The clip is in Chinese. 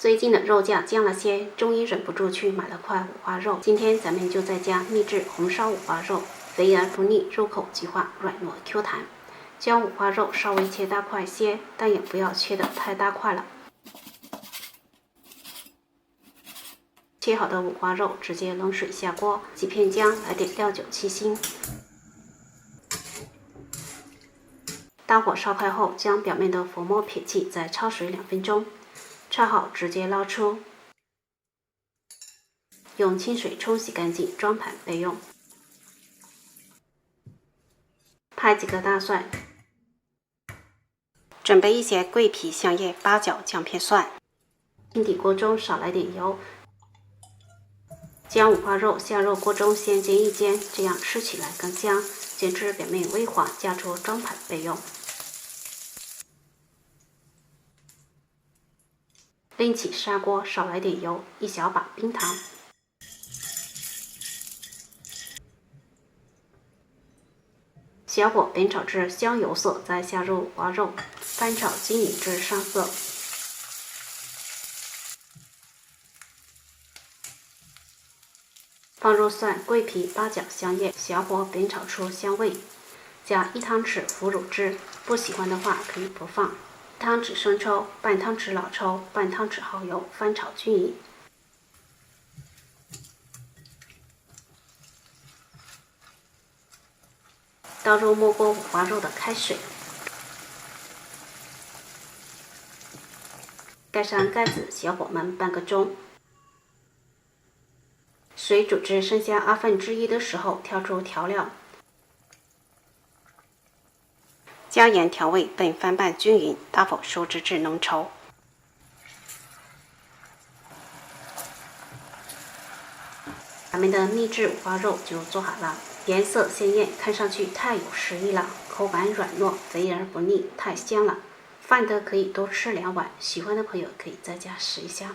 最近的肉价降了些，终于忍不住去买了块五花肉。今天咱们就在家秘制红烧五花肉，肥而不腻，入口即化，软糯 Q 弹。将五花肉稍微切大块些，但也不要切得太大块了。切好的五花肉直接冷水下锅，几片姜，来点料酒去腥。大火烧开后，将表面的浮沫撇去，再焯水2分钟。焯好直接捞出，用清水冲洗干净，装盘备用。拍几个大蒜，准备一些桂皮、香叶、八角、姜片、蒜。平底锅中少来点油，将五花肉下入锅中先煎一煎，这样吃起来更香。煎至表面微黄，夹出装盘备用。另起砂锅，少来点油，1小把冰糖，小火煸炒至香油色，再下入五花肉，翻炒均匀至上色。放入蒜、桂皮、八角、香叶，小火煸炒出香味。加1汤匙腐乳汁，不喜欢的话可以不放。1汤匙生抽，半汤匙老抽，半汤匙蚝油，翻炒均匀。倒入没过五花肉的开水，盖上盖子，小火焖半个钟。水煮至剩下1/2的时候，跳出调料，加盐调味，并翻拌均匀，大火收汁至浓稠。咱们的秘制五花肉就做好了，颜色鲜艳，看上去太有食欲了，口感软糯，肥而不腻，太香了。饭的可以多吃2碗，喜欢的朋友可以在家试一下。